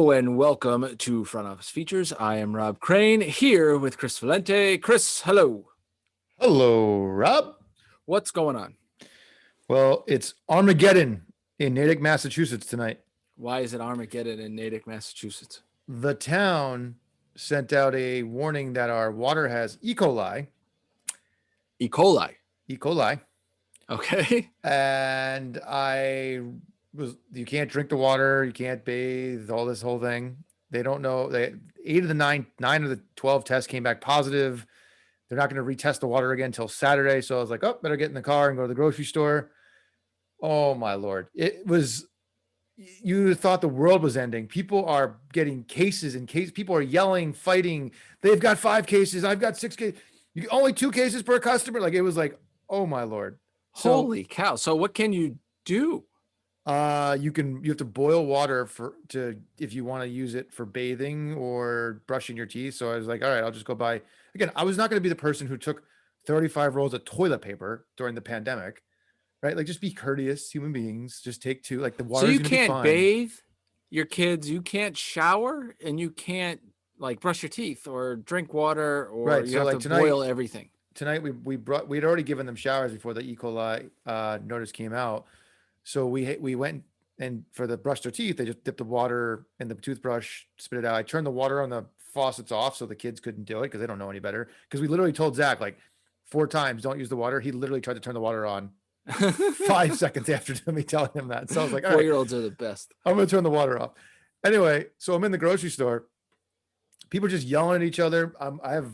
Hello and welcome to Front Office Features. I am Rob Crain here with Chris Valente. Chris, hello. Hello, Rob. What's going on? Well, it's Armageddon in Natick, Massachusetts tonight. Why is it Armageddon in Natick, Massachusetts? The town sent out a warning that our water has E.Coli. E.Coli. E.Coli. Okay. And you can't drink the water, you can't bathe, all this whole thing. They don't know. 9 of the 12 tests came back positive. They're not going to retest the water again until Saturday. So I was like, oh, better get in the car and go to the grocery store. Oh my Lord. You thought the world was ending. People are getting cases and cases. People are yelling, fighting. They've got 5 cases. I've got 6 cases. Only 2 cases per customer. Like, it was like, oh my Lord. Holy cow. So what can you do? You have to boil water if you want to use it for bathing or brushing your teeth. So I was like, all right, I'll just go buy. Again, I was not going to be the person who took 35 rolls of toilet paper during the pandemic, right? Like, just be courteous, human beings. Just take 2. Like, the water. So you can't bathe your kids, you can't shower, and you can't like brush your teeth or drink water, or right. You have to boil everything. Tonight we'd already given them showers before the E. coli notice came out. So we went, and for the brush their teeth, they just dipped the water in the toothbrush, spit it out. I turned the water on the faucets off so the kids couldn't do it because they don't know any better. Because we literally told Zach like 4 times, don't use the water. He literally tried to turn the water on 5 seconds after me telling him that. So I was like, all right, 4-year-olds are the best. I'm going to turn the water off. Anyway, so I'm in the grocery store. People are just yelling at each other. I have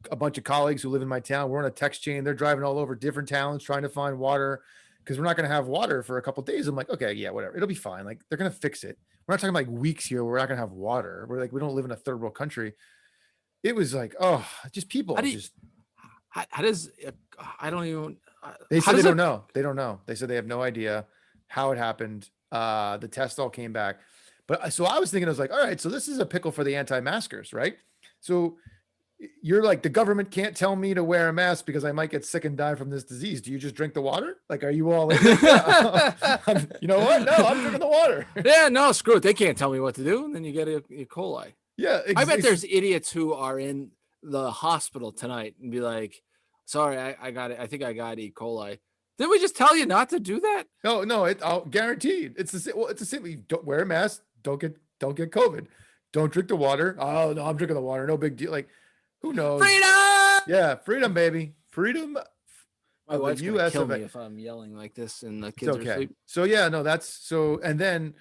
a bunch of colleagues who live in my town. We're on a text chain. They're driving all over different towns trying to find water, because we're not going to have water for a couple of days. I'm like, okay, yeah, whatever. It'll be fine. Like, they're going to fix it. We're not talking like weeks here. We're not going to have water. We don't live in a third world country. It was like, oh, just people. How does I don't even. They said they don't know. They don't know. They said they have no idea how it happened. The test all came back. But so I was thinking, I was like, all right, so this is a pickle for the anti-maskers, right? So you're like, the government can't tell me to wear a mask because I might get sick and die from this disease. Do you just drink the water? Like, are you all in? You know what? No, I'm drinking the water. Yeah, no, screw it. They can't tell me what to do. And then you get E. coli. Yeah. I bet there's idiots who are in the hospital tonight and be like, sorry, I got it. I think I got E. coli. Didn't we just tell you not to do that? No, I'll guaranteed. It's the same. Well, it's the same. You don't wear a mask. Don't get COVID. Don't drink the water. Oh no, I'm drinking the water. No big deal. Like, who knows? Freedom. Yeah, freedom, baby. Freedom. My wife's gonna kill me if I'm yelling like this and the kids are asleep. So yeah, no, that's so. And then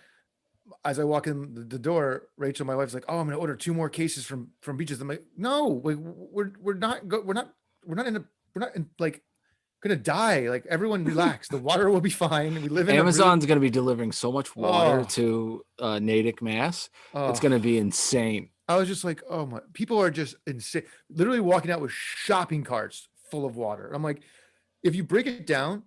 as I walk in the door, Rachel, my wife's like, "Oh, I'm gonna order 2 more cases from Beaches." I'm like, "No, we're not gonna die. Like, everyone relax. The water will be fine. We live in Amazon's gonna be delivering so much water to Natick, Mass. It's gonna be insane. I was just like, oh my, people are just insane. Literally walking out with shopping carts full of water. I'm like, if you break it down,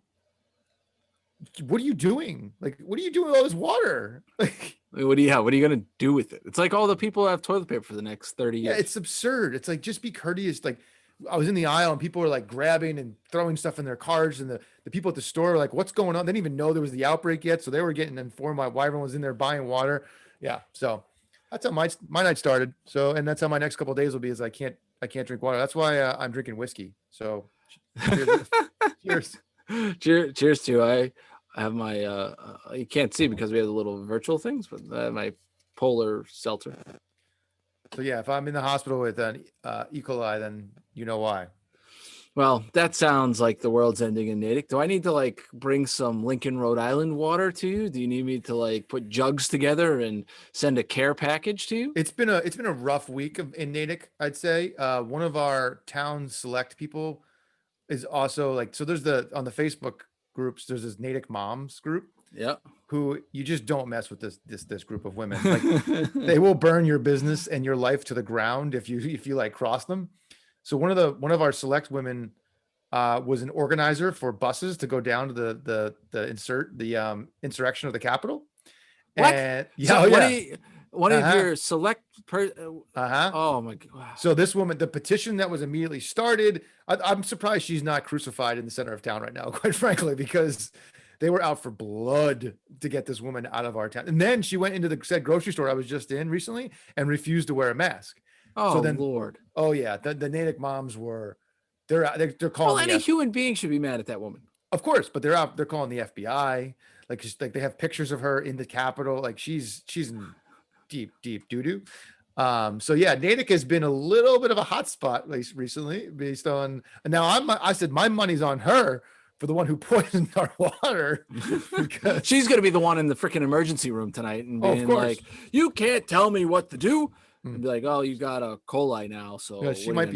what are you doing? Like, what are you doing with all this water? Like, what are you gonna do with it? It's like all the people have toilet paper for the next 30 years. Yeah, it's absurd. It's like, just be courteous. Like, I was in the aisle and people were like grabbing and throwing stuff in their cars, and the people at the store were like, what's going on? They didn't even know there was the outbreak yet. So they were getting informed why everyone was in there buying water. Yeah. So that's how my night started. So, and that's how my next couple of days will be, is I can't drink water. That's why I'm drinking whiskey. So cheers. Cheers to you. I have my, you can't see because we have the little virtual things, but my polar seltzer. So yeah, if I'm in the hospital with an E. coli, then you know why. Well, that sounds like the world's ending in Natick. Do I need to like bring some Lincoln, Rhode Island water to you? Do you need me to like put jugs together and send a care package to you? It's been a rough week in Natick, I'd say. One of our town select people is also like, so there's on the Facebook groups, there's this Natick moms group. Yeah. Who you just don't mess with this group of women. Like, they will burn your business and your life to the ground if you like cross them. So one of our select women was an organizer for buses to go down to the insurrection of the Capitol. What? And one of your select oh my God. So this woman, the petition that was immediately started, I'm surprised she's not crucified in the center of town right now, quite frankly, because They were out for blood to get this woman out of our town. And then she went into the said grocery store I was just in recently and refused to wear a mask. Oh, So then, Lord. oh yeah, the Natick moms were, they're calling Well, the any human being should be mad at that woman. of course, but they're out. They're calling the FBI. Like, just like they have pictures of her in the Capitol. Like she's in deep doo doo. So yeah, Natick has been a little bit of a hot spot recently, based on. And now I said my money's on her for the one who poisoned our water. Because she's going to be the one in the freaking emergency room tonight and being like, "You can't tell me what to do." And be like, "Oh, you got a coli now, so yeah, she might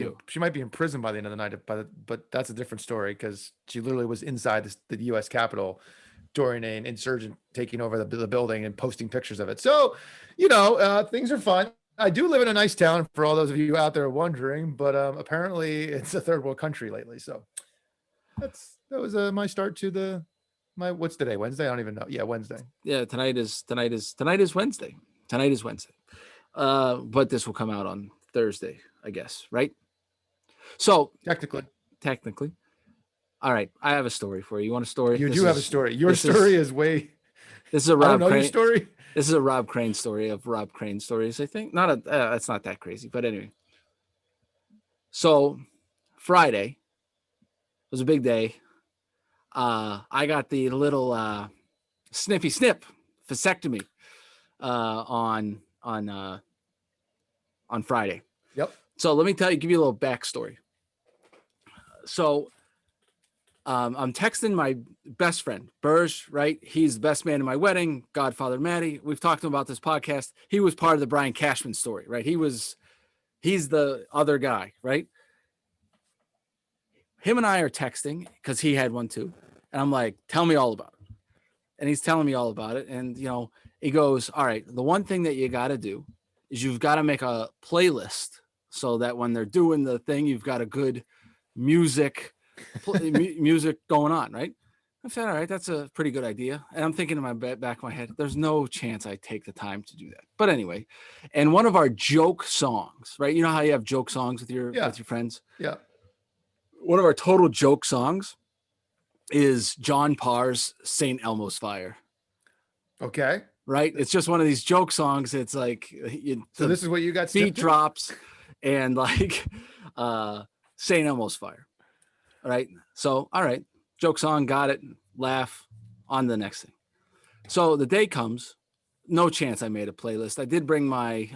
be in prison by the end of the night. But that's a different story because she literally was inside the U.S. Capitol during an insurgent taking over the building and posting pictures of it. So, things are fun. I do live in a nice town for all those of you out there wondering, but apparently it's a third world country lately. So that was my start to what's today? Wednesday? I don't even know. Yeah, Wednesday. Yeah, tonight is Wednesday. Tonight is Wednesday. But this will come out on Thursday, I guess, right? So technically. All right, I have a story for you. You want a story? You do have a story. Your story is way. This is a Rob Crain your story. This is a Rob Crain story of Rob Crain stories, I think. It's not that crazy, but anyway. So Friday was a big day. I got the little snippy snip vasectomy on Friday. Yep. So let me give you a little backstory. So I'm texting my best friend, Burge, right? He's the best man in my wedding, Godfather Matty. We've talked about this podcast. He was part of the Brian Cashman story, right? He's the other guy, right? Him and I are texting because he had one too. And I'm like, tell me all about it. And he's telling me all about it. And, he goes, all right, the one thing that you got to do is you've got to make a playlist so that when they're doing the thing, you've got a good music going on, right? I said, all right, that's a pretty good idea. And I'm thinking in my back of my head, there's no chance I take the time to do that. But anyway, and one of our joke songs, right? You know how you have joke songs with your friends? Yeah. One of our total joke songs is John Parr's St. Elmo's Fire. Okay. Right? It's just one of these joke songs. It's like so this is what you got. Beat drops and like St. Elmo's Fire. All right. So, all right. Joke song, got it. Laugh on the next thing. So the day comes. No chance I made a playlist. I did bring my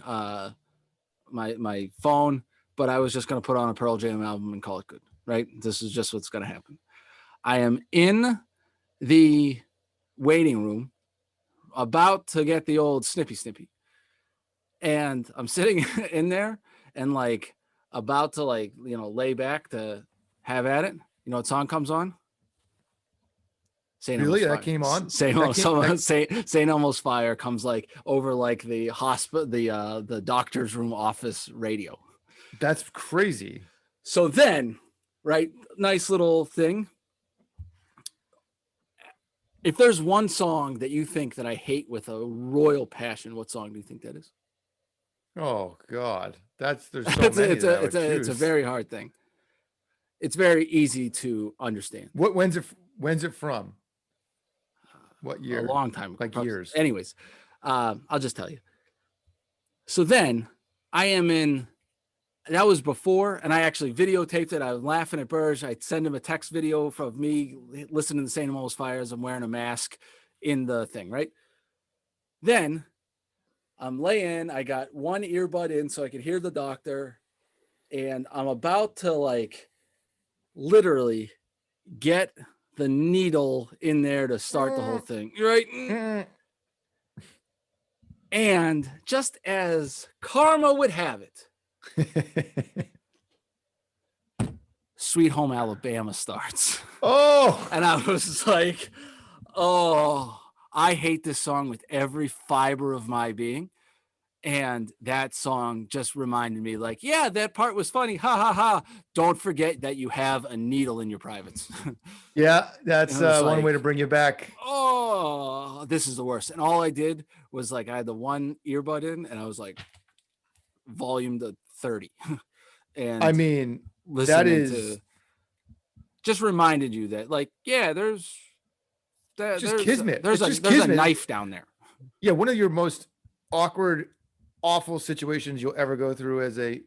my phone, but I was just going to put on a Pearl Jam album and call it good. Right? This is just what's going to happen. I am in the waiting room about to get the old snippy. And I'm sitting in there and like about to lay back to have at it. You know what song comes on? St. Really? Elmo's That came on? St. Elmo's Fire comes like over like the hospital, the doctor's room office radio. That's crazy. So then, right, nice little thing. If there's one song that you think that I hate with a royal passion, what song do you think that is? Oh God, there's so many. It's a very hard thing. It's very easy to understand. When's it from? What year? A long time ago. Like years. Anyways, I'll just tell you. So then I am in. That was before, and I actually videotaped it. I was laughing at Burge. I'd send him a text video of me listening to St. Elmo's Fire as I'm wearing a mask in the thing, right? Then I'm laying. I got one earbud in so I could hear the doctor, and I'm about to literally get the needle in there to start the whole thing, right? And just as karma would have it, Sweet Home Alabama starts. Oh, and I was like, oh, I hate this song with every fiber of my being. And that song just reminded me yeah, that part was funny. Ha ha ha. Don't forget that you have a needle in your privates. Yeah, that's one way to bring you back. Oh, this is the worst. And all I did was I had the one earbud in and I was volume to 30. And I mean, that is just reminded you that yeah, there's just kismet. There's It's just a kismet. knife down there. Yeah, one of your most awkward, awful situations you'll ever go through as a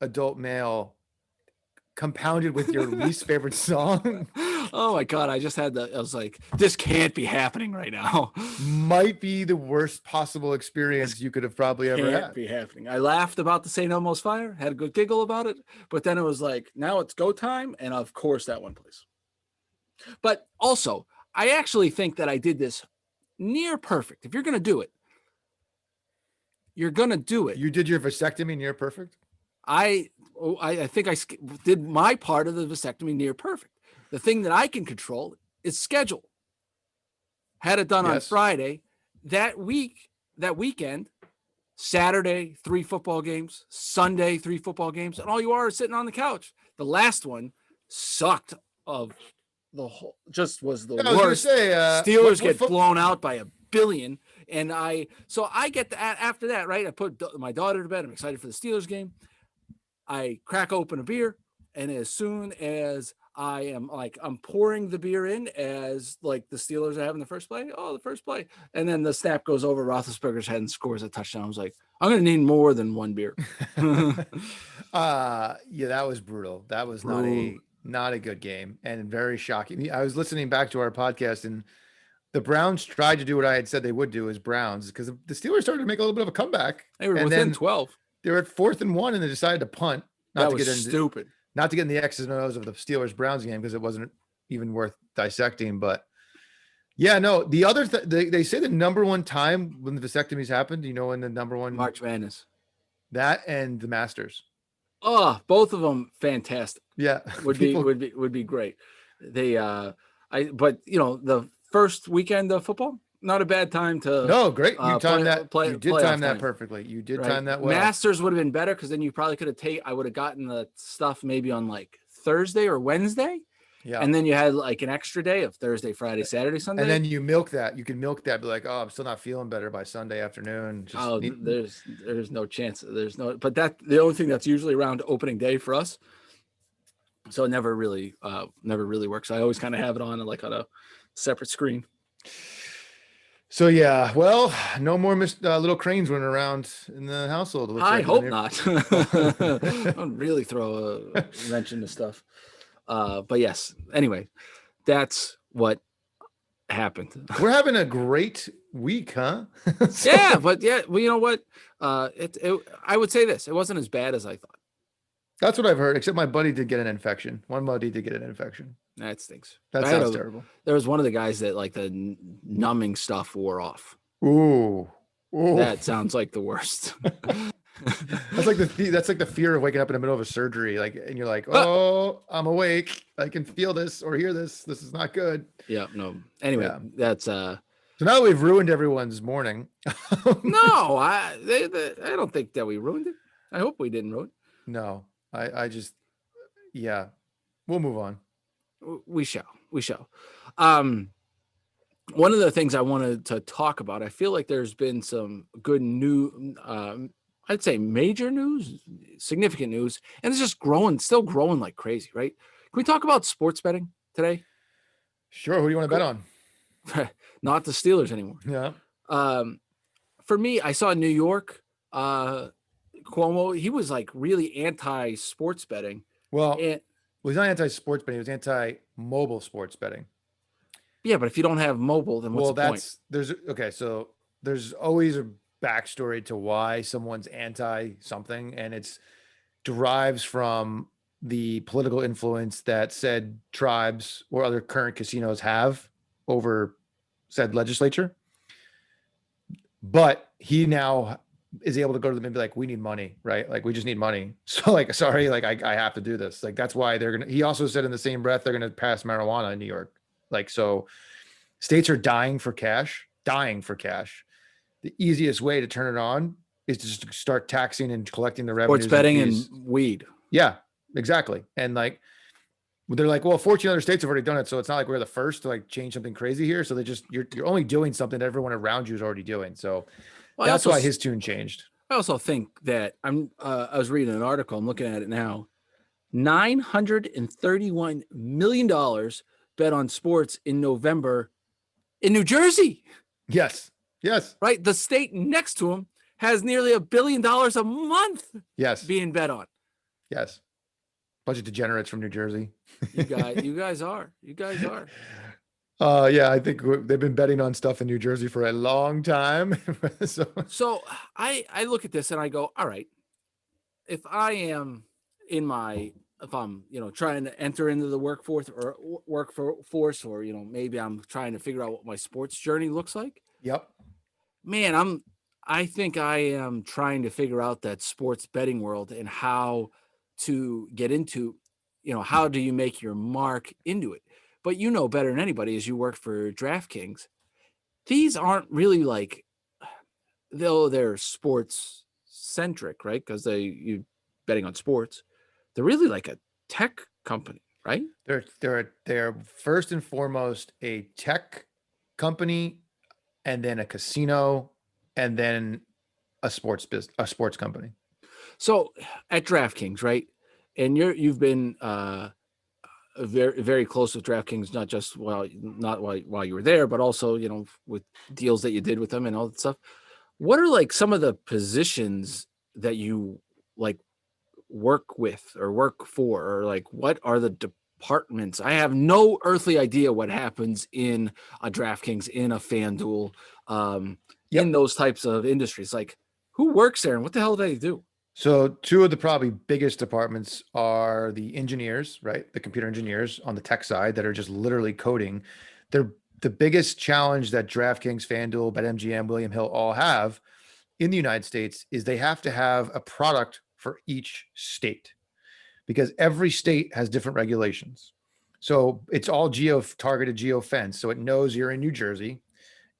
adult male, compounded with your least favorite song. Oh my God. I was like, this can't be happening right now. Might be the worst possible experience you could have probably ever Can't had. be happening. I laughed about the St. Elmo's Fire, had a good giggle about it, but then it was like, now it's go time. And of course that one plays. But also, I actually think that I did this near perfect. If you're going to do it, you're going to do it. You did your vasectomy near perfect? I think I did my part of the vasectomy near perfect. The thing that I can control is schedule. Had it done on Friday. That weekend, Saturday, 3 football games, Sunday, 3 football games, and all you are is sitting on the couch. The last one sucked of the whole, just was the worst. Steelers get blown out by 1 billion. And I get that after that, right? I put my daughter to bed. I'm excited for the Steelers game. I crack open a beer, and as soon as I'm pouring the beer in as like the Steelers are having the first play. Oh, the first play. And then the snap goes over Roethlisberger's head and scores a touchdown. I was like, I'm going to need more than 1 beer. Yeah, that was brutal. That was not a good game and very shocking. I was listening back to our podcast, and the Browns tried to do what I had said they would do as Browns, because the Steelers started to make a little bit of a comeback. They were within 12. They were at 4th and 1, and they decided to punt. Stupid. Not to get in the X's and O's of the Steelers Browns game, because it wasn't even worth dissecting. But yeah, no, the other they say the number one time when the vasectomies happened, when the number one March Madness, that and the Masters. Oh, both of them fantastic. Yeah, would be great. The first weekend of football, not a bad time to. No, great. You timed that. You did time that time perfectly. You did right? time that well. Masters would have been better, because then you probably could have I would have gotten the stuff maybe on like Thursday or Wednesday. Yeah. And then you had like an extra day of Thursday, Friday, Saturday, Sunday. And then you milk that. You can milk that. Be like, oh, I'm still not feeling better by Sunday afternoon. There's no chance. But the only thing that's usually around opening day for us. So it never really works. I always kind of have it on a separate screen. So yeah, well, no more little cranes running around in the household. I hope not. Don't really throw a wrench into stuff. But yes, anyway, that's what happened. We're having a great week, huh? Yeah, but well, you know what? I would say this: it wasn't as bad as I thought. That's what I've heard. Except my buddy did get an infection. One buddy did get an infection. That stinks. That sounds terrible. There was one of the guys that like the numbing stuff wore off. Ooh. That sounds like the worst. That's like the fear of waking up in the middle of a surgery, and you're like, oh, I'm awake. I can feel this or hear this. This is not good. Yeah. No. Anyway, that's So now that we've ruined everyone's morning. No, I don't think that we ruined it. I hope we didn't ruin it. No, I just, yeah, we'll move on. We shall. One of the things I wanted to talk about, I feel like there's been some good new, I'd say major news, significant news, and it's just still growing like crazy, right? Can we talk about sports betting today? Sure. Who do you want to bet on? Not the Steelers anymore. Yeah. For me, I saw New York, Cuomo, he was like really anti-sports betting. Well, he's not anti-sports betting. He was anti-mobile sports betting. Yeah, but if you don't have mobile, then what's the point? So there's always a backstory to why someone's anti something, and it's derives from the political influence that said tribes or other current casinos have over said legislature. But he now is able to go to them and be like, we need money, right? Like, we just need money. So sorry, I have to do this. That's why he also said in the same breath, they're going to pass marijuana in New York. So states are dying for cash. The easiest way to turn it on is to just start taxing and collecting the revenue. Sports betting and weed. Yeah, exactly. And they're like, well, 14 other states have already done it. So it's not like we're the first to change something crazy here. So you're only doing something that everyone around you is already doing. So that's why his tune changed. I also think that I was reading an article. I'm looking at it now. $931 million bet on sports in November in New Jersey, Yes. Yes. right? The state next to him has nearly $1 billion a month Yes. being bet on. Yes. Bunch of degenerates from New Jersey. You guys are. Yeah, I think they've been betting on stuff in New Jersey for a long time. So I look at this and I go, all right, if I'm trying to enter into the workforce or maybe I'm trying to figure out what my sports journey looks like. Yep. Man, I think I am trying to figure out that sports betting world and how to get into, how do you make your mark into it? But better than anybody as you work for DraftKings. These aren't really though they're sports centric, right? Because you betting on sports. They're really like a tech company, right? They're first and foremost a tech company, and then a casino, and then a sports company. So at DraftKings, right? And you've been very, very close with DraftKings, not just while you were there, but also with deals that you did with them and all that stuff. What are some of the positions that you work with or work for, or what are the departments? I have no earthly idea what happens in a DraftKings, in a FanDuel, in those types of industries. Who works there and what the hell do they do? So two of the probably biggest departments are the engineers, right? The computer engineers on the tech side that are just literally coding. They're the biggest challenge that DraftKings, FanDuel, BetMGM, William Hill all have in the United States is they have to have a product for each state, because every state has different regulations. So it's all targeted geo-fence. So it knows you're in New Jersey.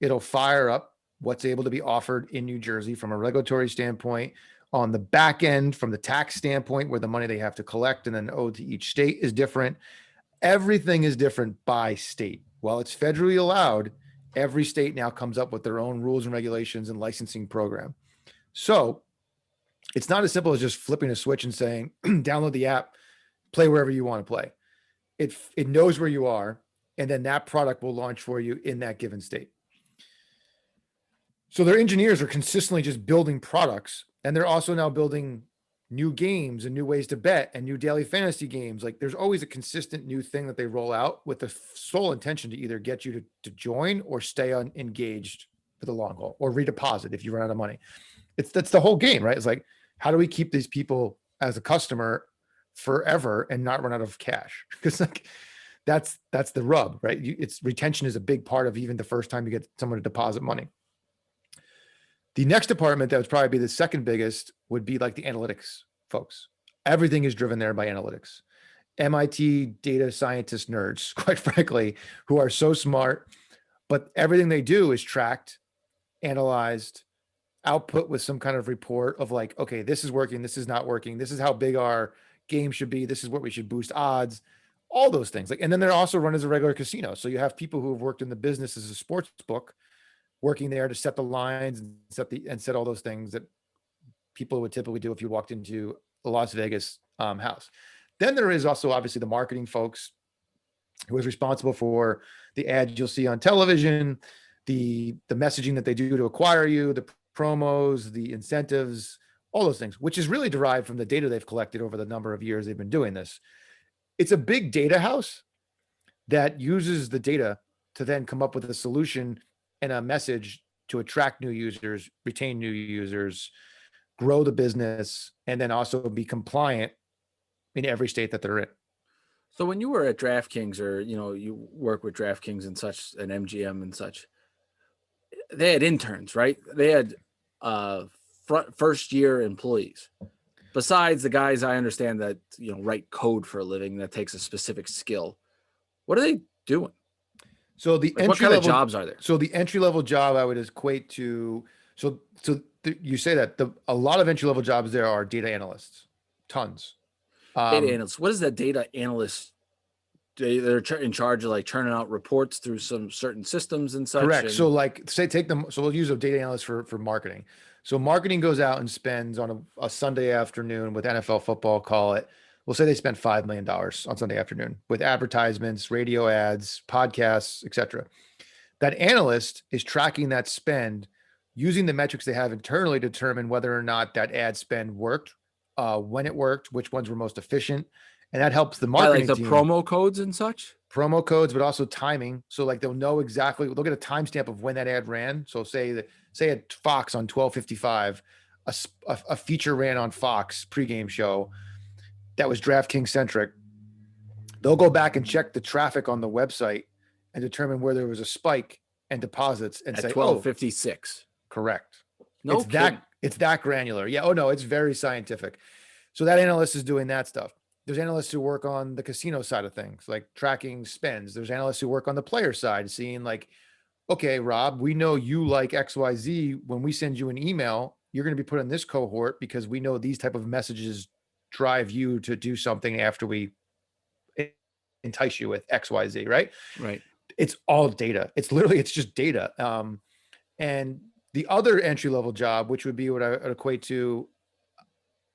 It'll fire up what's able to be offered in New Jersey from a regulatory standpoint. On the back end, from the tax standpoint, where the money they have to collect and then owe to each state is different. Everything is different by state. While it's federally allowed, every state now comes up with their own rules and regulations and licensing program. So it's not as simple as just flipping a switch and saying, download the app, play wherever you want to play. It knows where you are, and then that product will launch for you in that given state. So their engineers are consistently just building products, and they're also now building new games and new ways to bet and new daily fantasy games. There's always a consistent new thing that they roll out with the sole intention to either get you to join or stay engaged for the long haul or redeposit if you run out of money. That's the whole game, right? It's how do we keep these people as a customer forever and not run out of cash? Because that's the rub, right? Retention is a big part of even the first time you get someone to deposit money. The next department that would probably be the second biggest would be the analytics folks. Everything is driven there by analytics. MIT data scientist nerds, quite frankly, who are so smart, but everything they do is tracked, analyzed, output with some kind of report of okay, this is working, this is not working, this is how big our game should be, this is what we should boost odds, all those things. And then they're also run as a regular casino. So you have people who have worked in the business as a sports book, working there to set the lines and set all those things that people would typically do if you walked into a Las Vegas house. Then there is also obviously the marketing folks who is responsible for the ads you'll see on television, the messaging that they do to acquire you, the promos, the incentives, all those things, which is really derived from the data they've collected over the number of years they've been doing this. It's a big data house that uses the data to then come up with a solution and a message to attract new users, retain new users, grow the business, and then also be compliant in every state that they're in. So when you were at DraftKings, or you work with DraftKings and such, and MGM and such, they had interns, right? They had first year employees. Besides the guys, I understand that write code for a living, that takes a specific skill. What are they doing? So the what kind of jobs are there? So the entry level job I would equate to. You say that a lot of entry level jobs there are data analysts, tons. Data analysts. What is that data analyst? They're in charge of churning out reports through some certain systems and such. Correct. So we'll use a data analyst for marketing. So marketing goes out and spends on a Sunday afternoon with NFL football, we'll say they spent $5 million on Sunday afternoon with advertisements, radio ads, podcasts, etc. That analyst is tracking that spend using the metrics they have internally to determine whether or not that ad spend worked, when it worked, which ones were most efficient. And that helps the By marketing like the team. promo codes and such. Promo codes, but also timing. So like they'll know exactly, they'll get a timestamp of when that ad ran. So say at Fox on 12:55, a feature ran on Fox pregame show that was DraftKings centric. They'll go back and check the traffic on the website and determine where there was a spike and deposits and At say, 12:56. Correct. No kidding. It's that granular. Yeah. Oh no, it's very scientific. So that analyst is doing that stuff. There's analysts who work on the casino side of things, like tracking spends. There's analysts who work on the player side, seeing like, okay, Rob, we know you like XYZ. When we send you an email, you're going to be put in this cohort because we know these type of messages drive you to do something after we entice you with XYZ, right? Right. It's all data. It's just data. And the other entry-level job, which would be what I would equate to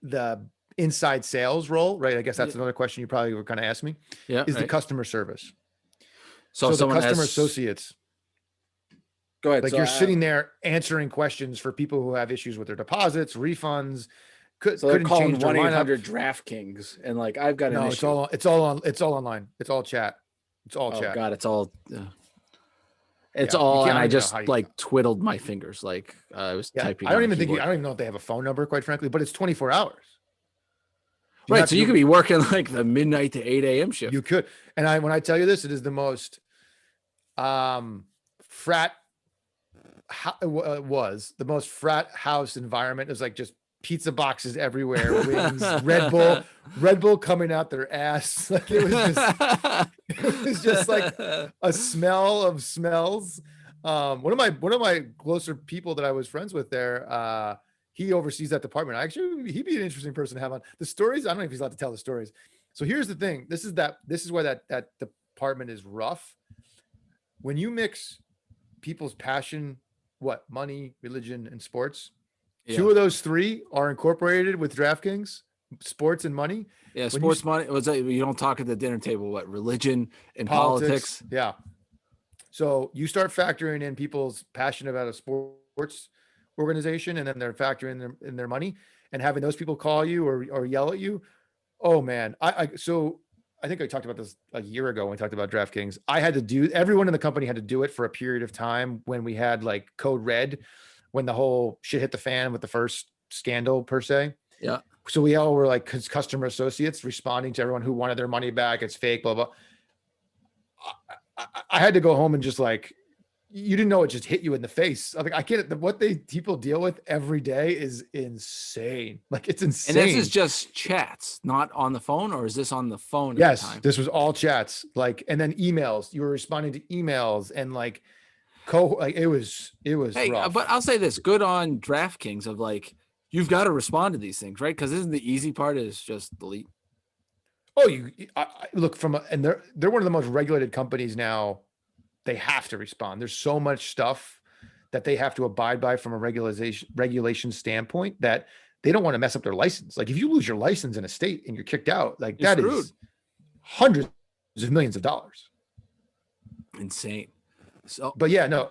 the inside sales role, right? I guess that's another question you probably were going to ask me. Yeah. Is the customer service. So the customer associates. Go ahead. Like you're sitting there answering questions for people who have issues with their deposits, refunds. So they're calling 1-800 DraftKings, and like I've got an issue. No, it's all online. It's all chat. It's all chat. Oh God, it's all. It's all, and I just like twiddled my fingers, like I was typing. I don't even know if they have a phone number, quite frankly, but it's 24 hours. Right, so you could be working like the midnight to 8 a.m. shift. You could, and when I tell you this, it is the most frat. It was the most frat house environment. It was like just pizza boxes everywhere, wings, Red Bull coming out their ass. Like it was just like a smell of smells. One of my closer people that I was friends with there, he oversees that department. Actually, he'd be an interesting person to have on the stories. I don't know if he's allowed to tell the stories. So here's the thing. This is where that department is rough. When you mix people's passion, money, religion, and sports. Yeah. 2 of those 3 are incorporated with DraftKings, sports and money. Yeah, sports, money. Was that you don't talk at the dinner table? What, religion and politics? Yeah. So you start factoring in people's passion about a sports organization, and then they're factoring in their money, and having those people call you or yell at you. Oh man, so I think I talked about this a year ago when we talked about DraftKings. Everyone in the company had to do it for a period of time when we had like code red, when the whole shit hit the fan with the first scandal per se. Yeah. So we all were like customer associates responding to everyone who wanted their money back. It's fake, blah, blah. I had to go home and just like, you didn't know it just hit you in the face. I can't, what people deal with every day is insane. Like it's insane. And this is just chats, not on the phone, or is this on the phone? Yes, at the time? This was all chats. Like, and then emails. You were responding to emails and like, it was rough. But I'll say this: good on DraftKings of like you've got to respond to these things, right? Because isn't the easy part is just delete. Oh, I look and they're one of the most regulated companies now. They have to respond. There's so much stuff that they have to abide by from a regulation standpoint that they don't want to mess up their license. Like if you lose your license in a state and you're kicked out, like that is hundreds of millions of dollars. Insane. So, but yeah, no.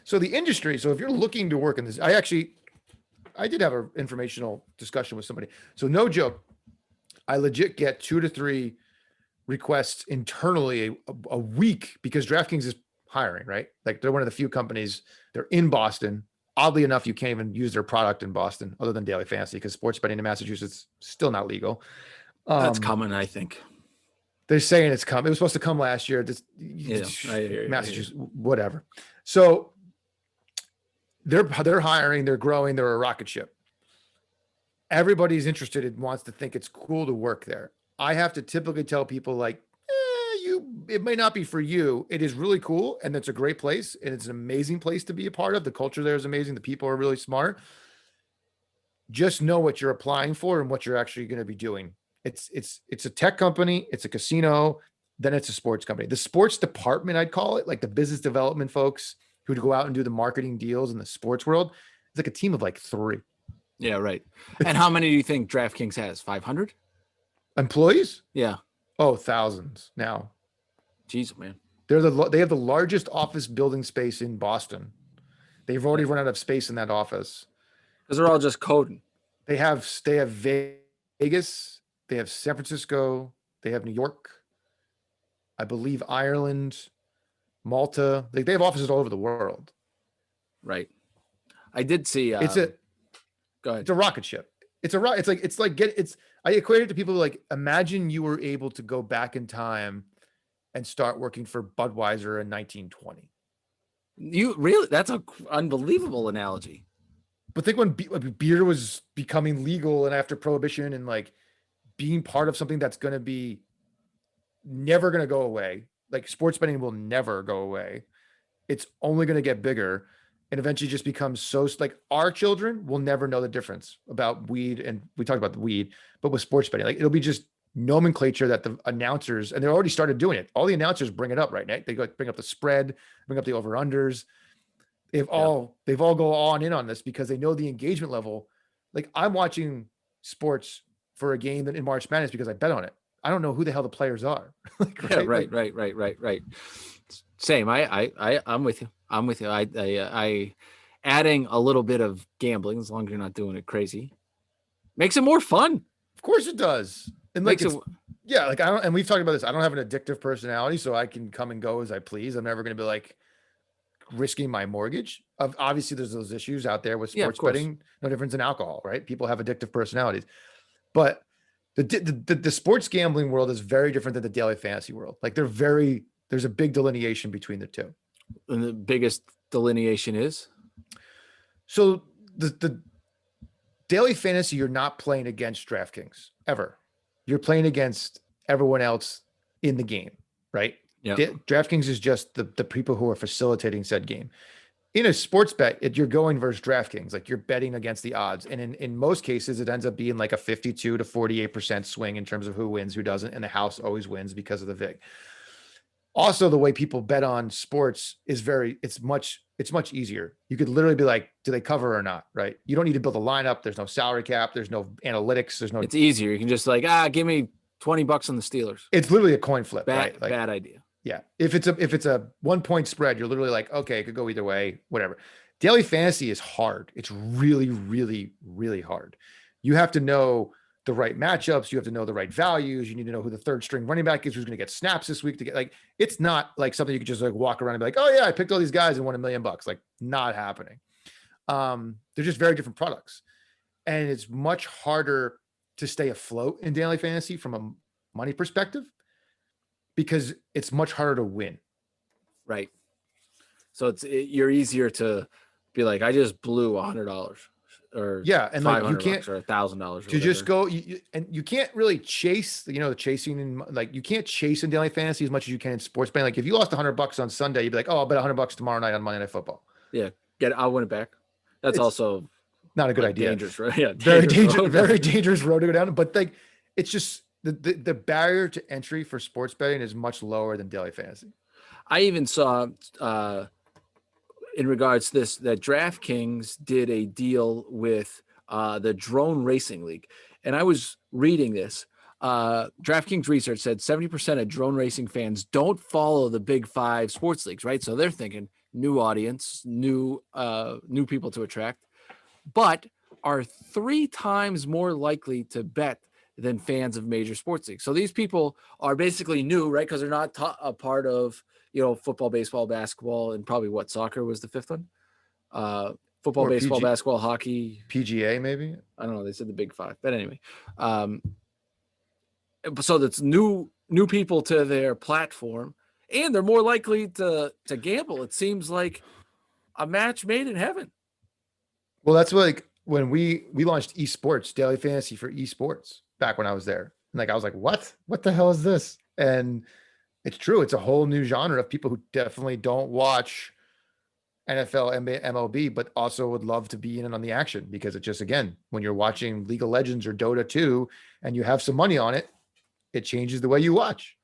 So the industry. So if you're looking to work in this, I did have an informational discussion with somebody. So no joke, I legit get 2 to 3 requests internally a week because DraftKings is hiring, right? Like they're one of the few companies. They're in Boston. Oddly enough, you can't even use their product in Boston other than daily fantasy because sports betting in Massachusetts is still not legal. That's coming, I think. They're saying it's coming. It was supposed to come last year. Massachusetts, whatever. So they're hiring, they're growing, they're a rocket ship. Everybody's interested and wants to think it's cool to work there. I have to typically tell people like, it may not be for you. It is really cool. And it's a great place. And it's an amazing place to be a part of. The culture there is amazing. The people are really smart. Just know what you're applying for and what you're actually going to be doing. It's a tech company. It's a casino. Then it's a sports company. The sports department, I'd call it, like the business development folks who go out and do the marketing deals in the sports world. It's like a team of like 3. Yeah, right. And how many do you think DraftKings has? 500 employees? Yeah. Oh, thousands now. Jeez, man. They have the largest office building space in Boston. They've already run out of space in that office. Because they're all just coding. They have Vegas, they have San Francisco, they have New York, I believe Ireland, Malta. They have offices all over the world. Right. I did see. Go ahead. It's a rocket ship. I equate it to people like, imagine you were able to go back in time and start working for Budweiser in 1920. You really? That's an unbelievable analogy. But think when beer was becoming legal and after Prohibition, and like being part of something that's going to be never going to go away. Like sports betting will never go away. It's only going to get bigger and eventually just becomes so, like, our children will never know the difference about weed. And we talked about the weed, but with sports betting, like, it'll be just nomenclature that the announcers, and they already started doing it. All the announcers bring it up, right? They go bring up the spread, bring up the over unders. They've all go on in on this because they know the engagement level. Like, I'm watching sports for a game that in March Madness because I bet on it. I don't know who the hell the players are. Like, right? Yeah, right. Same. I'm with you. I adding a little bit of gambling, as long as you're not doing it crazy, makes it more fun. Of course it does. And like, and we've talked about this. I don't have an addictive personality, so I can come and go as I please. I'm never going to be like risking my mortgage. Obviously, there's those issues out there with sports betting. No difference in alcohol, right? People have addictive personalities, but the sports gambling world is very different than the daily fantasy world. Like, there's a big delineation between the two. And the biggest delineation is? So the daily fantasy, you're not playing against DraftKings ever. You're playing against everyone else in the game, right? Yeah. DraftKings is just the people who are facilitating said game. In a sports bet, you're going versus DraftKings, like you're betting against the odds. And in most cases, it ends up being like a 52 to 48% swing in terms of who wins, who doesn't. And the house always wins because of the VIG. Also, the way people bet on sports is it's much easier. You could literally be like, do they cover or not? Right. You don't need to build a lineup. There's no salary cap. There's no analytics. It's easier. You can just like, give me $20 on the Steelers. It's literally a coin flip. Bad, right? Bad idea. Yeah. If it's a 1 point spread, you're literally like, okay, it could go either way, whatever. Daily fantasy is hard. It's really, really, really hard. You have to know the right matchups. You have to know the right values. You need to know who the third string running back is, who's going to get snaps this week to get, like, it's not like something you could just like walk around and be like, oh yeah, I picked all these guys and won $1 million. Like, not happening. They're just very different products. And it's much harder to stay afloat in daily fantasy from a money perspective because it's much harder to win. Right. So you're easier to be like, I just blew $100 or and like you can't or $1,000 to just go and you can't really chase, the chasing, and like you can't chase in daily fantasy as much as you can in sports betting. Like if you lost $100 on Sunday, you'd be like, oh, I'll bet $100 tomorrow night on Monday Night Football. Yeah, I'll win it back. It's also not a good idea. Dangerous, right? Yeah, very dangerous road to go down. But like, it's just the barrier to entry for sports betting is much lower than daily fantasy. I even saw in regards to this that DraftKings did a deal with the Drone Racing League, and I was reading this. DraftKings research said 70% of drone racing fans don't follow the big 5 sports leagues, right? So they're thinking new audience, new people to attract, but are 3 times more likely to bet than fans of major sports leagues. So these people are basically new, right? Because they're not a part of, football, baseball, basketball, and probably soccer was the 5th one. Football, or baseball, basketball, hockey, PGA, maybe. I don't know. They said the big 5, but anyway. So that's new people to their platform, and they're more likely to gamble. It seems like a match made in heaven. Well, that's like when we launched esports, daily fantasy for esports back when I was there. And like, I was like, what the hell is this? And it's true. It's a whole new genre of people who definitely don't watch NFL, NBA, MLB, but also would love to be in on the action because it just, again, when you're watching League of Legends or Dota 2 and you have some money on it, it changes the way you watch.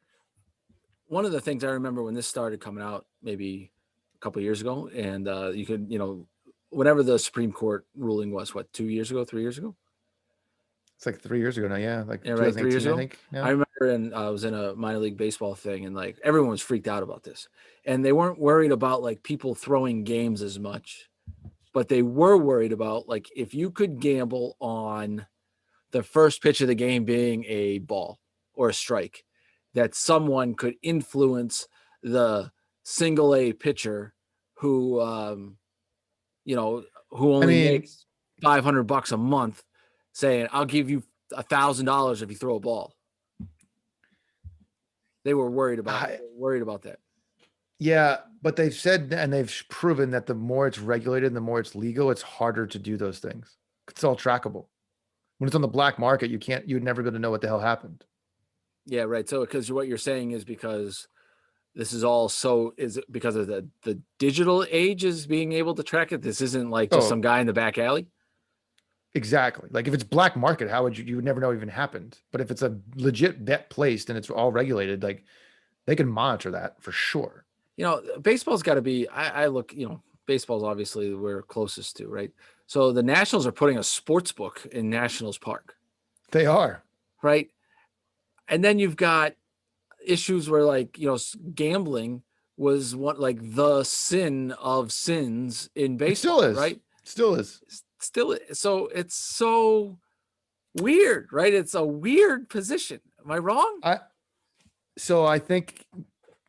One of the things I remember when this started coming out, maybe a couple of years ago, and you could, whenever the Supreme Court ruling was, 2 years ago, 3 years ago? It's like 3 years ago now. Yeah, like Yeah, right. 3 years 2018, I ago. think. I Yeah. remember, I was in a minor league baseball thing, and like everyone was freaked out about this, and they weren't worried about like people throwing games as much, but they were worried about like if you could gamble on the first pitch of the game being a ball or a strike, that someone could influence the single A pitcher who, who I only mean, makes $500 a month, saying, "I'll give you $1,000 if you throw a ball." They were worried about that. yeah, but they've said and they've proven that the more it's regulated and the more it's legal, it's harder to do those things. It's all trackable. When it's on the black market, you'd never be able to know what the hell happened. Yeah, right. So, because what you're saying is because this is is it because of the digital age is being able to track it? This isn't like just some Oh, guy in the back alley. exactly. Like if it's black market, how would you would never know it even happened. But if it's a legit bet placed and it's all regulated, like they can monitor that for sure. Baseball's got to be. I look. Baseball's obviously we're closest to, right? So the Nationals are putting a sports book in Nationals Park, They are. right? And then you've got issues where like gambling was like the sin of sins in It still baseball, is. right? Still is. Still, so it's so weird, right? It's a weird position. Am I wrong? So I think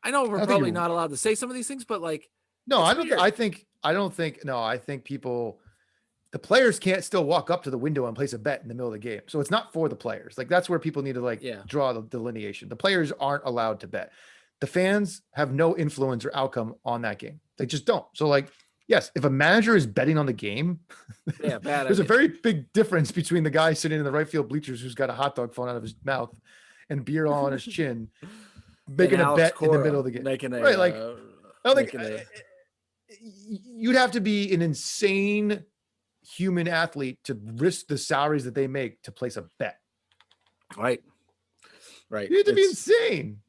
I know we're I think probably you're not allowed to say some of these things, but like, no, it's I don't weird. I think the players can't still walk up to the window and place a bet in the middle of the game. So it's not for the players. Like that's where people need to draw the delineation. The players aren't allowed to bet. The fans have no influence or outcome on that game. They just don't. So like, yes, if a manager is betting on the game, Yeah, bad there's a idea. very big difference between the guy sitting in the right field bleachers who's got a hot dog falling out of his mouth and beer all on his chin, making a Alex bet in the Cora middle of the game. making a Right. Like, I don't think making a you'd have to be an insane human athlete to risk the salaries that they make to place a bet. right. You have to be insane.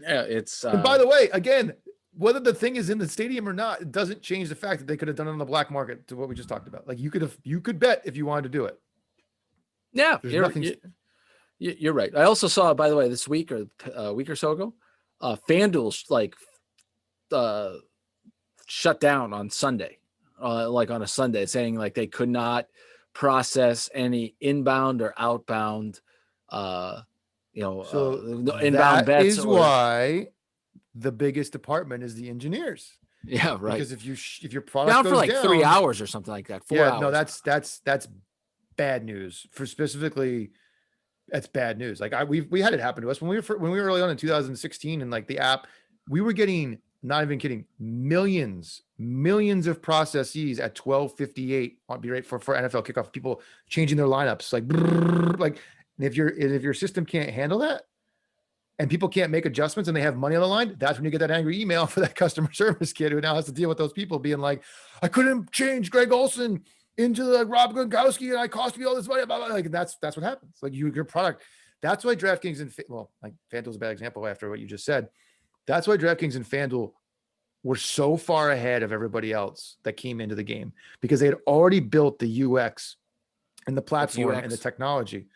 Yeah, it's And by the way, again, whether the thing is in the stadium or not, it doesn't change the fact that they could have done it on the black market to what we just talked about. Like you could bet if you wanted to do it. yeah, There's nothing. You're right. I also saw, by the way, this week or a week or so ago, FanDuel's like shut down on Sunday, like on a Sunday, saying like they could not process any inbound or outbound, inbound bets. Is why the biggest department is the engineers. Yeah, right. Because if your product down goes for like down, 3 hours or something like that, 4 hours. No, that's bad news for specifically. That's bad news. Like we had it happen to us when we were early on in 2016 and like the app, we were getting, not even kidding, millions of processes at 12:58 on be right for NFL kickoff. People changing their lineups like and if your system can't handle that and people can't make adjustments and they have money on the line, that's when you get that angry email for that customer service kid who now has to deal with those people being like, I couldn't change Greg Olson into the Rob Gronkowski and I cost me all this money. Blah, blah, blah. Like that's what happens. Like your product. That's why DraftKings and like FanDuel's a bad example after what you just said. That's why DraftKings and FanDuel were so far ahead of everybody else that came into the game because they had already built the UX and the platform and the technology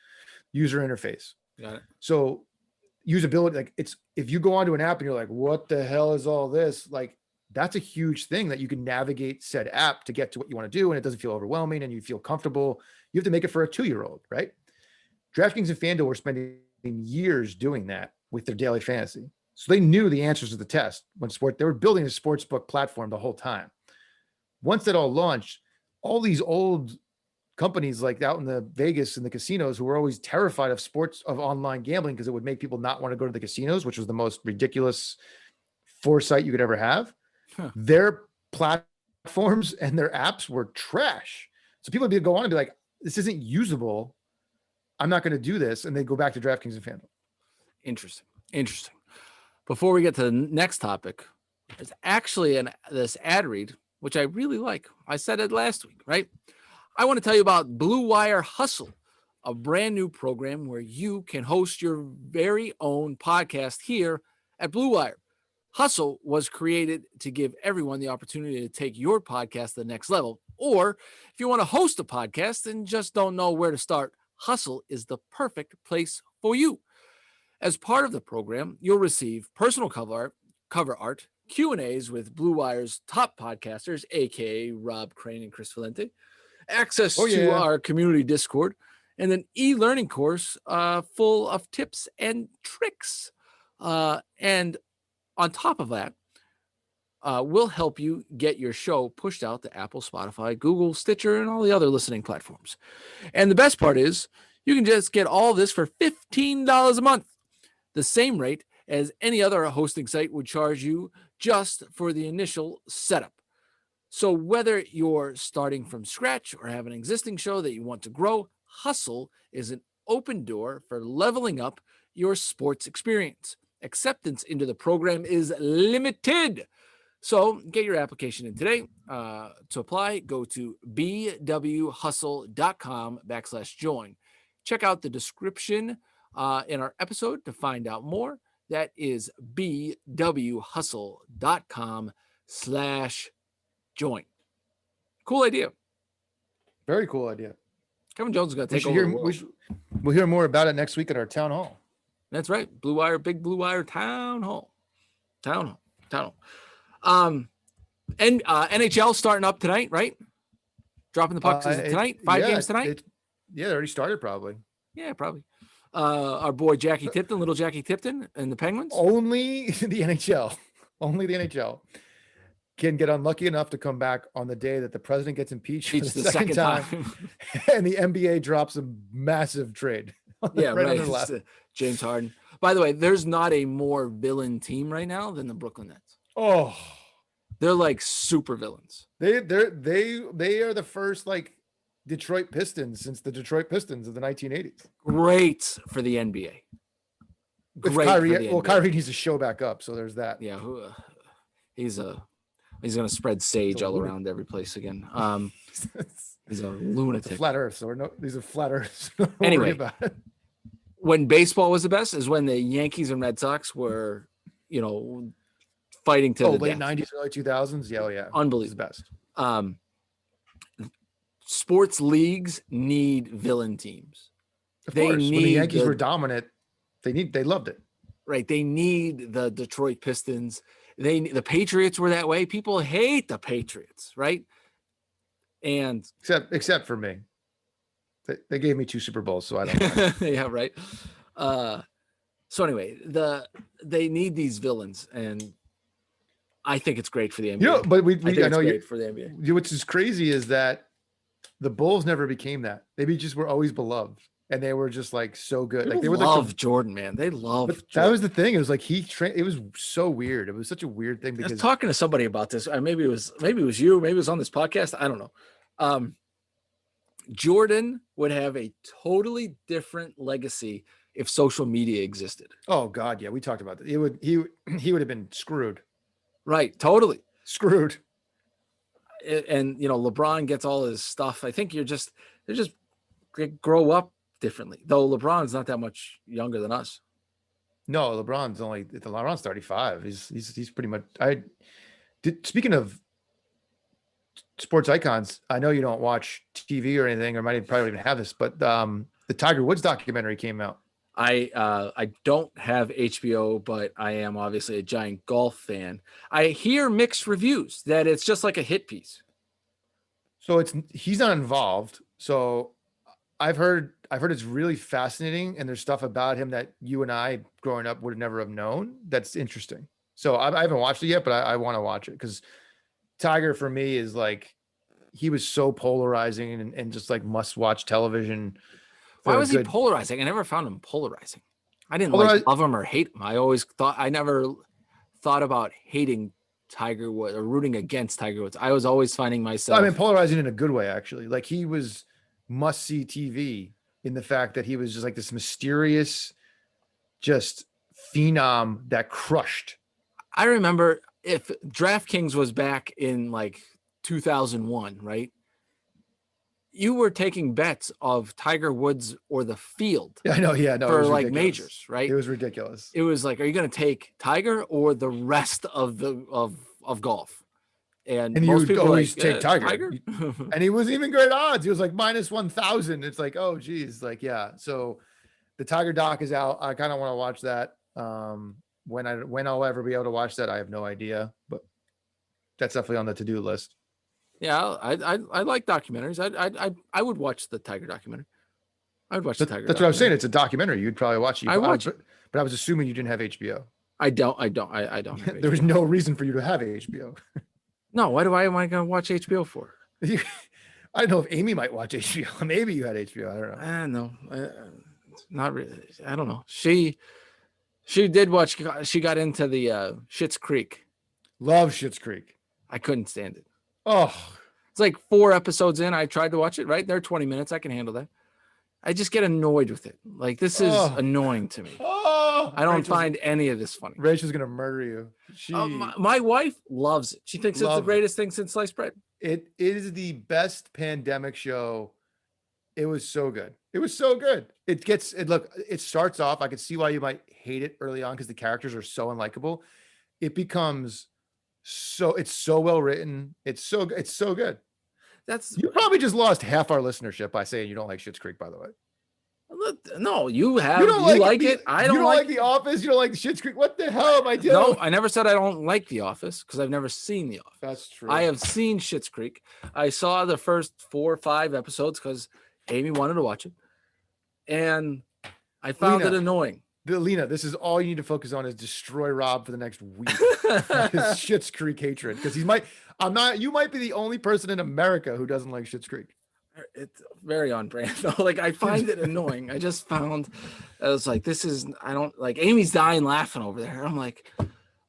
user interface. Got it. So usability, like it's, if you go onto an app and you're like, what the hell is all this? Like that's a huge thing that you can navigate said app to get to what you want to do. And it doesn't feel overwhelming and you feel comfortable. You have to make it for a 2-year-old, right? DraftKings and FanDuel were spending years doing that with their daily fantasy. So they knew the answers to the test they were building a sportsbook platform the whole time. Once that all launched, all these old companies like out in the Vegas and the casinos who were always terrified of online gambling because it would make people not want to go to the casinos, which was the most ridiculous foresight you could ever have. Their platforms and their apps were trash. So people would go on and be like, this isn't usable. I'm not going to do this. And they go back to DraftKings and FanDuel. Interesting. Before we get to the next topic, it's actually this ad read, which I really like. I said it last week, right? I want to tell you about Blue Wire Hustle, a brand new program where you can host your very own podcast here at Blue Wire. Hustle was created to give everyone the opportunity to take your podcast to the next level. Or if you want to host a podcast and just don't know where to start, Hustle is the perfect place for you. As part of the program, you'll receive personal cover art, Q&As with Blue Wire's top podcasters, aka Rob, Crain, and Chris Valente, access to our community Discord, and an e-learning course full of tips and tricks. And on top of that, we'll help you get your show pushed out to Apple, Spotify, Google, Stitcher, and all the other listening platforms. And the best part is you can just get all this for $15 a month, the same rate as any other hosting site would charge you just for the initial setup. So whether you're starting from scratch or have an existing show that you want to grow, Hustle is an open door for leveling up your sports experience. Acceptance into the program is limited. So get your application in today. To apply, go to bwhustle.com/join. Check out the description in our episode to find out more. That is bwhustle.com/join. Cool idea. Very cool idea. Kevin Jones is going to take over the world. We'll hear more about it next week at our town hall. That's right. Blue Wire, big Blue Wire town hall. And NHL starting up tonight, right? Dropping the pucks tonight. 5 games tonight. They already started probably. Yeah, probably. Our boy Jackie Tipton, little Jackie Tipton, and the Penguins. Only the NHL. Only the NHL can get unlucky enough to come back on the day that the president gets impeached for the second time. And the NBA drops a massive trade. Yeah, right. James Harden. By the way, there's not a more villain team right now than the Brooklyn Nets. Oh, they're like super villains. They are the first like Detroit Pistons since the Detroit Pistons of the 1980s. Great for the NBA. Kyrie needs to show back up, so there's that. Yeah, he's going to spread sage all around every place again. He's a lunatic. It's a flat Earth, so these are flat Earths. Anyway, when baseball was the best is when the Yankees and Red Sox were, fighting to the late death. 90s, early 2000s. Yeah, Unbelievable. It's the best. Sports leagues need villain teams. Of course, when the Yankees were dominant, they loved it. Right. They need the Detroit Pistons. The Patriots were that way. People hate the Patriots, right? And except for me. They gave me 2 Super Bowls, so I don't know. Yeah, right. So anyway, they need these villains, and I think it's great for the NBA. But I know great for the NBA. What's is crazy is that the Bulls never became that. They just were always beloved, and they were just like so good. People like they were love Jordan, man. They love. But that was the thing. It was like it was so weird. It was such a weird thing because I was talking to somebody about this. Maybe it was you. Maybe it was on this podcast. I don't know. Jordan would have a totally different legacy if social media existed. Oh God, yeah, we talked about that. He would have been screwed. Right, totally screwed. And LeBron gets all his stuff. I think they just grow up differently. Though LeBron's not that much younger than us. No, LeBron's 35. He's pretty much. Speaking of sports icons, I know you don't watch TV or anything, or might probably even have this, but the Tiger Woods documentary came out. I don't have HBO, but I am obviously a giant golf fan. I hear mixed reviews that it's just like a hit piece. So he's not involved. So I've heard it's really fascinating, and there's stuff about him that you and I growing up would never have known. That's interesting. So I haven't watched it yet, but I want to watch it because Tiger for me is like, he was so polarizing and just like must watch television. Why was he polarizing? I never found him polarizing. I didn't love him or hate him. I never thought about hating Tiger Woods or rooting against Tiger Woods. I was always finding myself. Polarizing in a good way, actually. Like he was must see TV in the fact that he was just like this mysterious, just phenom that crushed. I remember if DraftKings was back in like 2001, right? You were taking bets of Tiger Woods or the field. Yeah, I know. Yeah, no, for like majors, right? It was ridiculous. It was like, are you going to take Tiger or the rest of golf? And And you most would people are always like, take yeah, Tiger. And he wasn't even great odds. He was like -1,000. It's like, oh geez, like yeah. So the Tiger doc is out. I kind of want to watch that. When I'll ever be able to watch that, I have no idea, but that's definitely on the to-do list. Yeah, I like documentaries. I would watch the Tiger documentary. I would watch the Tiger. That's what I was saying. It's a documentary. You'd probably watch it. I watch it. But I was assuming you didn't have HBO. I don't. Have There was HBO. no reason for you to have HBO. No, why am I gonna watch HBO for? I don't know if Amy might watch HBO. Maybe you had HBO. I don't know. No, not really. I don't know. She did watch. She got into the Schitt's Creek. Love Schitt's Creek. I couldn't stand it. Oh, It's like 4 episodes in. I tried to watch it. Right, they're 20 minutes. I can handle that. I just get annoyed with it. Like this is annoying to me. I don't find any of this funny. Rachel's gonna murder you. My wife loves it. She thinks it's the greatest thing since sliced bread. It is the best pandemic show. It was so good. It was so good. It starts off. I could see why you might hate it early on because the characters are so unlikable. It becomes it's so well written. It's so good. You probably just lost half our listenership by saying you don't like Schitt's Creek, by the way. No, you have. You don't like it. I don't like The Office. You don't like Schitt's Creek. What the hell am I doing? No, I never said I don't like The Office because I've never seen The Office. That's true. I have seen Schitt's Creek. I saw the first 4 or 5 episodes because Amy wanted to watch it, and I found it annoying. Lena, this is all you need to focus on is destroy Rob for the next week. His Schitt's Creek hatred, because you might be the only person in America who doesn't like Schitt's Creek. It's very on brand though. Like I find it annoying. I just found I was like, I don't like Amy's dying laughing over there. I'm like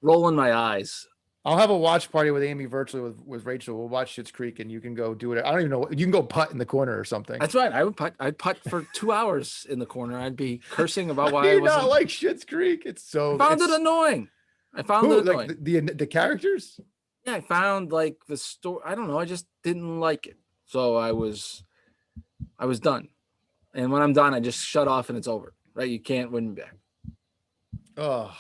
rolling my eyes. I'll have a watch party with Amy virtually with Rachel. We'll watch Schitt's Creek and you can go do it. I don't even know. You can go putt in the corner or something. That's right. I'd putt for 2 hours in the corner. I'd be cursing about why I I wasn't not like Schitt's Creek. It's so. I found it annoing. Like the characters. Yeah, I found like the story. I don't know. I just didn't like it. So I was done. And when I'm done, I just shut off and it's over. Right? You can't win me back. Oh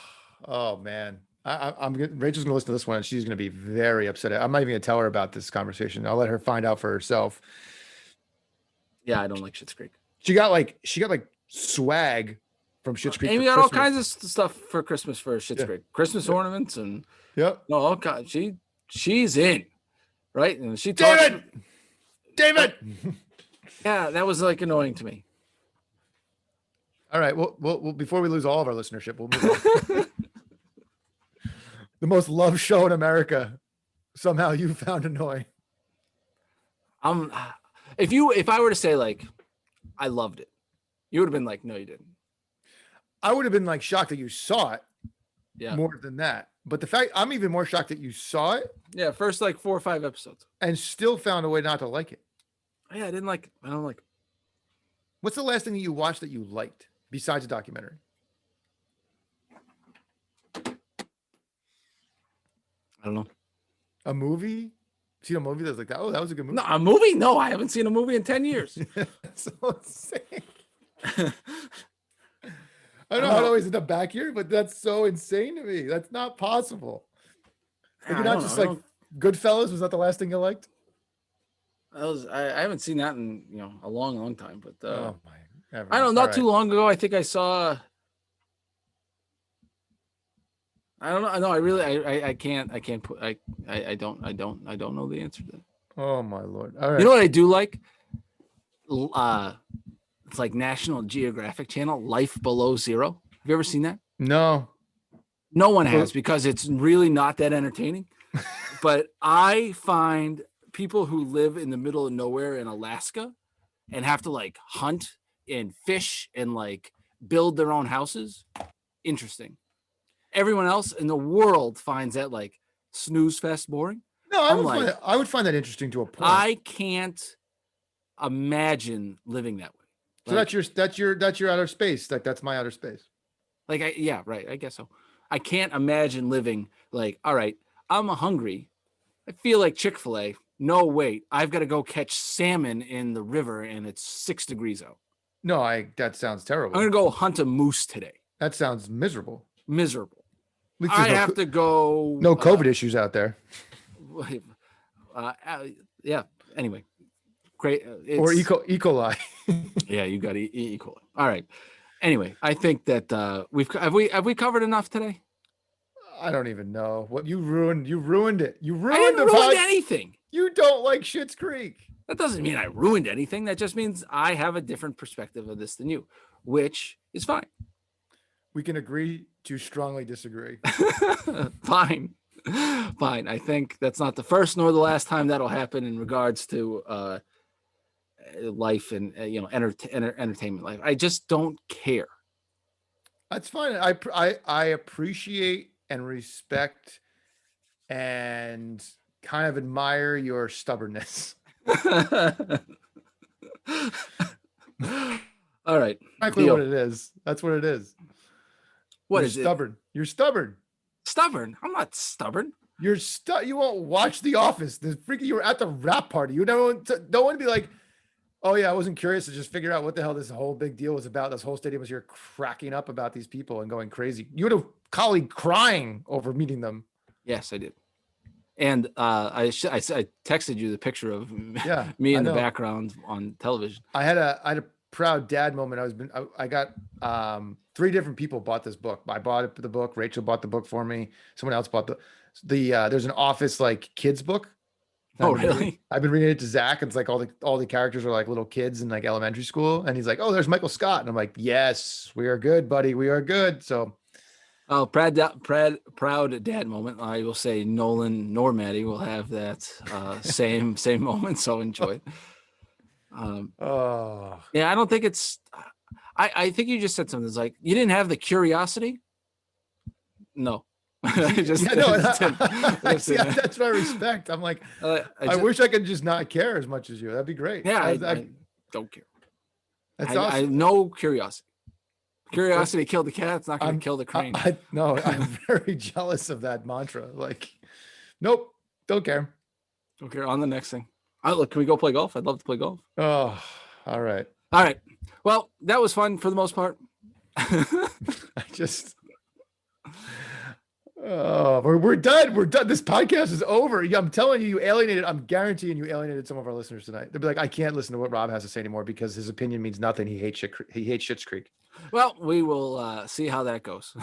man. Rachel's gonna listen to this one and she's gonna be very upset. I'm not even gonna tell her about this conversation. I'll let her find out for herself. Yeah, I don't like Schitt's Creek. She got like swag from Schitt's Creek. Amy got all kinds of stuff for Christmas for Schitt's Creek. Christmas ornaments and all kinds. She's in, right? And she talked. David. Yeah, that was like annoying to me. All right. Well, before we lose all of our listenership, we'll move on. The most loved show in America, somehow you found annoying. If I were to say like, I loved it, you would have been like, no, you didn't. I would have been like shocked that you saw it. Yeah. More than that, but the fact I'm even more shocked that you saw it. Yeah, first like 4 or 5 episodes, and still found a way not to like it. Yeah, I didn't like it. I don't like it. What's the last thing that you watched that you liked besides a documentary? I don't know. A movie? See a movie that's like that? Oh, that was a good movie. No, a movie? No, I haven't seen a movie in 10 years. That's so insane. I don't know how to always end up back here, but that's so insane to me. That's not possible. Like, you're not just like Goodfellas. Was that the last thing you liked? I haven't seen that in a long time. But oh my! I don't know. Not too long ago, I think I saw. I don't know. No, I really, I can't put. I don't know the answer to that. Oh my Lord! All right. You know what I do like? It's like National Geographic Channel, Life Below Zero. Have you ever seen that? No. No one has, because it's really not that entertaining. But I find people who live in the middle of nowhere in Alaska and have to like hunt and fish and like build their own houses interesting. Everyone else in the world finds that like snooze fest boring. No, I would find that interesting to a point. I can't imagine living that way. So like, that's your outer space. Like that's my outer space. Like right. I guess so. I can't imagine living like, all right, I'm hungry. I feel like Chick-fil-A. No, wait, I've got to go catch salmon in the river and it's 6 degrees out. No, that sounds terrible. I'm going to go hunt a moose today. That sounds miserable. I have to go. No COVID issues out there. Yeah. Anyway, great. Or E. coli. Yeah, you got E.Coli. All right. Anyway, I think that have we covered enough today? I don't even know what you ruined. You ruined it. You I ruined didn't ruin anything. You don't like Schitt's Creek. That doesn't mean I ruined anything. That just means I have a different perspective of this than you, which is fine. We can agree to strongly disagree. Fine. Fine. I think that's not the first nor the last time that'll happen in regards to life and entertainment life. I just don't care. That's fine. I appreciate and respect and kind of admire your stubbornness. All right. Exactly what it is. That's what it is. What is stubborn. You're stubborn. Stubborn? I'm not stubborn. You're you won't watch The Office. You were at the rap party. You don't want to be like, oh yeah, I wasn't curious to just figure out what the hell this whole big deal was about. This whole stadium was here cracking up about these people and going crazy. You had a colleague crying over meeting them. Yes, I did. And I texted you the picture of me in the background on television. I had a proud dad moment. I got 3 different people bought this book. I bought the book. Rachel bought the book for me. Someone else bought the there's an Office like kids book. Oh, really? I've been reading it to Zach. It's like all the characters are like little kids in like elementary school. And he's like, oh, there's Michael Scott. And I'm like, yes, we are good, buddy. We are good. So proud dad moment. I will say Nolan nor Maddie will have that same moment. So enjoy it. Yeah, I don't think it's. I think you just said something that's like you didn't have the curiosity. No. That's what I respect. I'm like, I wish I could just not care as much as you. That'd be great. Yeah, I don't care. That's awesome. I have no curiosity. Curiosity killed the cat. It's not going to kill the crane. No, I'm very jealous of that mantra. Like, nope, don't care. Don't care. On the next thing. Look, can we go play golf? I'd love to play golf. Oh, all right. All right. Well, that was fun for the most part. We're done. We're done. This podcast is over. I'm telling you, I'm guaranteeing you alienated some of our listeners tonight. They'll be like, I can't listen to what Rob has to say anymore because his opinion means nothing. He hates Schitt's Creek. Well, we will see how that goes.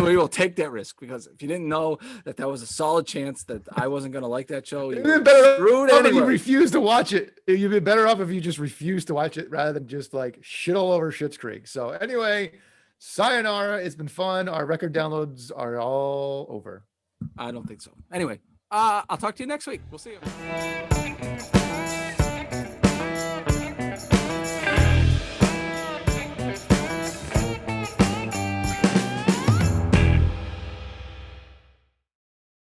We will take that risk because if you didn't know that was a solid chance that I wasn't going to like that show, you'd been better off if you refused to watch it. You'd be better off if you just refused to watch it rather than just like shit all over Schitt's Creek. So anyway, sayonara. It's been fun. Our record downloads are all over. I don't think so. Anyway, I'll talk to you next week. We'll see you.